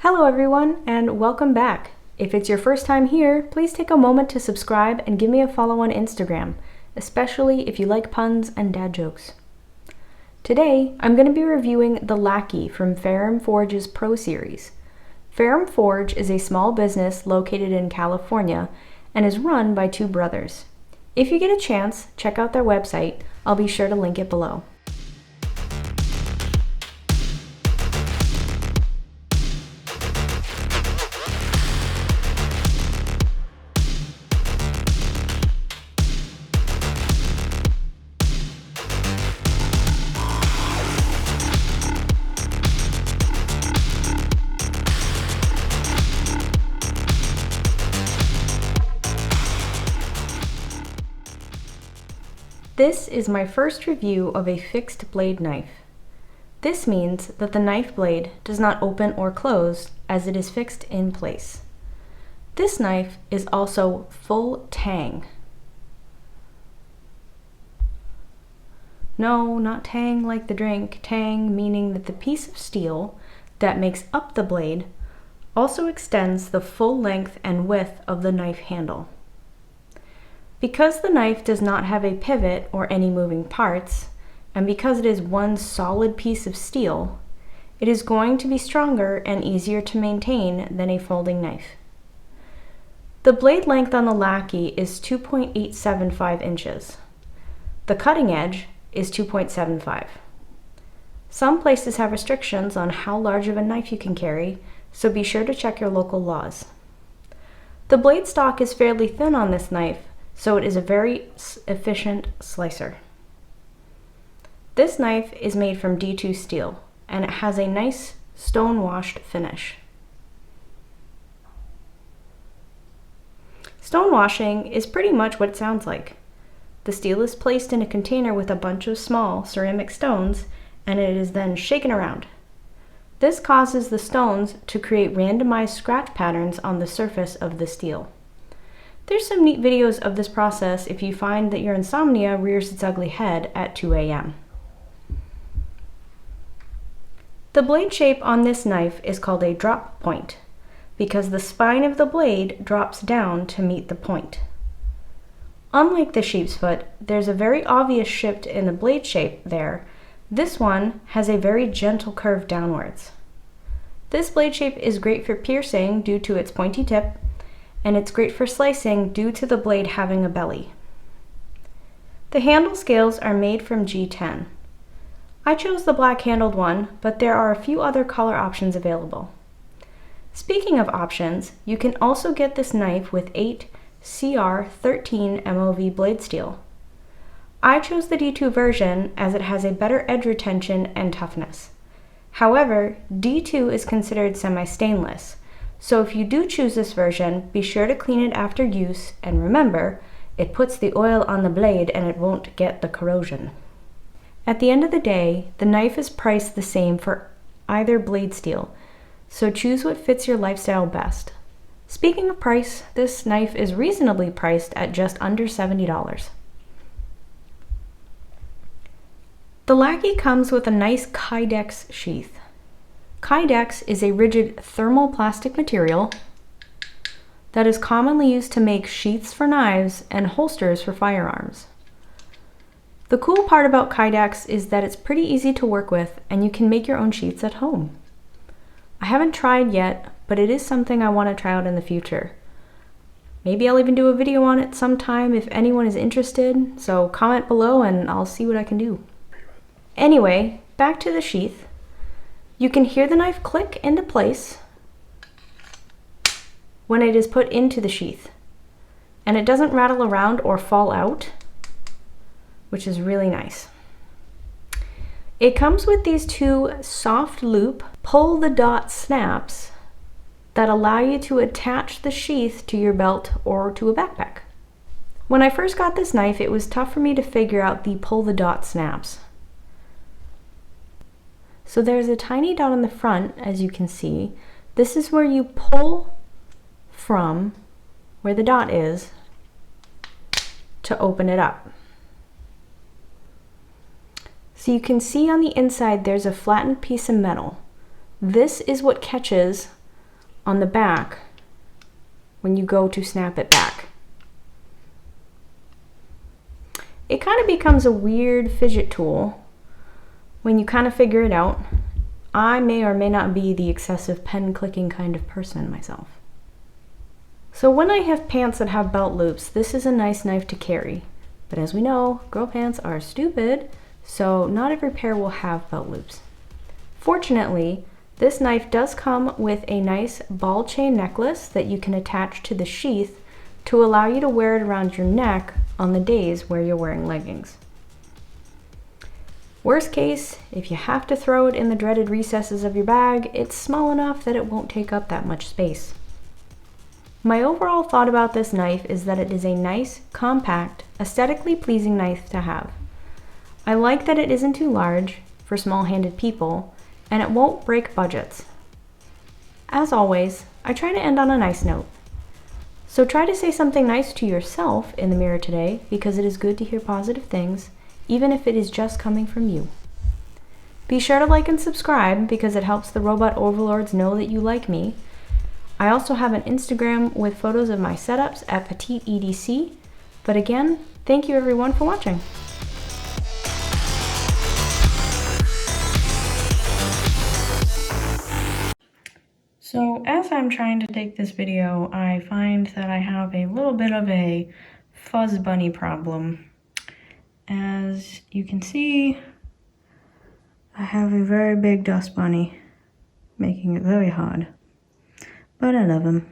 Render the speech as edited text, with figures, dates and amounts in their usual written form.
Hello everyone, and welcome back. If it's your first time here, please take a moment to subscribe and give me a follow on Instagram, especially if you like puns and dad jokes. Today, I'm going to be reviewing the Lackey from Ferrum Forge's Pro Series. Ferrum Forge is a small business located in California and is run by two brothers. If you get a chance, check out their website. I'll be sure to link it below. This is my first review of a fixed blade knife. This means that the knife blade does not open or close as it is fixed in place. This knife is also full tang. No, not tang like the drink, tang meaning that the piece of steel that makes up the blade also extends the full length and width of the knife handle. Because the knife does not have a pivot or any moving parts, and because it is one solid piece of steel, it is going to be stronger and easier to maintain than a folding knife. The blade length on the Lackey is 2.875 inches. The cutting edge is 2.75. Some places have restrictions on how large of a knife you can carry, so be sure to check your local laws. The blade stock is fairly thin on this knife, so it is a very efficient slicer. This knife is made from D2 steel, and it has a nice stone-washed finish. Stonewashing is pretty much what it sounds like. The steel is placed in a container with a bunch of small ceramic stones, and it is then shaken around. This causes the stones to create randomized scratch patterns on the surface of the steel. There's some neat videos of this process if you find that your insomnia rears its ugly head at 2 a.m. The blade shape on this knife is called a drop point because the spine of the blade drops down to meet the point. Unlike the sheep's foot, there's a very obvious shift in the blade shape there. This one has a very gentle curve downwards. This blade shape is great for piercing due to its pointy tip, and it's great for slicing due to the blade having a belly. The handle scales are made from G10. I chose the black handled one, but there are a few other color options available. Speaking of options, you can also get this knife with 8 CR13 MOV blade steel. I chose the D2 version as it has a better edge retention and toughness. However, D2 is considered semi-stainless, so if you do choose this version, be sure to clean it after use, and remember, it puts the oil on the blade and it won't get the corrosion. At the end of the day, the knife is priced the same for either blade steel, so choose what fits your lifestyle best. Speaking of price, this knife is reasonably priced at just under $70. The Lackey comes with a nice Kydex sheath. Kydex is a rigid thermoplastic material that is commonly used to make sheaths for knives and holsters for firearms. The cool part about Kydex is that it's pretty easy to work with and you can make your own sheaths at home. I haven't tried yet, but it is something I want to try out in the future. Maybe I'll even do a video on it sometime if anyone is interested, so comment below and I'll see what I can do. Anyway, back to the sheath. You can hear the knife click into place when it is put into the sheath, and it doesn't rattle around or fall out, which is really nice. It comes with these two soft loop pull the dot snaps that allow you to attach the sheath to your belt or to a backpack. When I first got this knife, it was tough for me to figure out the pull the dot snaps. So there's a tiny dot on the front, as you can see. This is where you pull from where the dot is to open it up. So you can see on the inside there's a flattened piece of metal. This is what catches on the back when you go to snap it back. It kind of becomes a weird fidget tool when you kind of figure it out. I may or may not be the excessive pen clicking kind of person myself. So when I have pants that have belt loops, this is a nice knife to carry. But as we know, girl pants are stupid, so not every pair will have belt loops. Fortunately, this knife does come with a nice ball chain necklace that you can attach to the sheath to allow you to wear it around your neck on the days where you're wearing leggings. Worst case, if you have to throw it in the dreaded recesses of your bag, it's small enough that it won't take up that much space. My overall thought about this knife is that it is a nice, compact, aesthetically pleasing knife to have. I like that it isn't too large for small-handed people, and it won't break budgets. As always, I try to end on a nice note. So try to say something nice to yourself in the mirror today, because it is good to hear positive things, even if it is just coming from you. Be sure to like and subscribe because it helps the robot overlords know that you like me. I also have an Instagram with photos of my setups at Petite EDC. But again, thank you everyone for watching. So as I'm trying to take this video, I find that I have a little bit of a fuzz bunny problem. As you can see, I have a very big dust bunny, making it very hard. But I love him.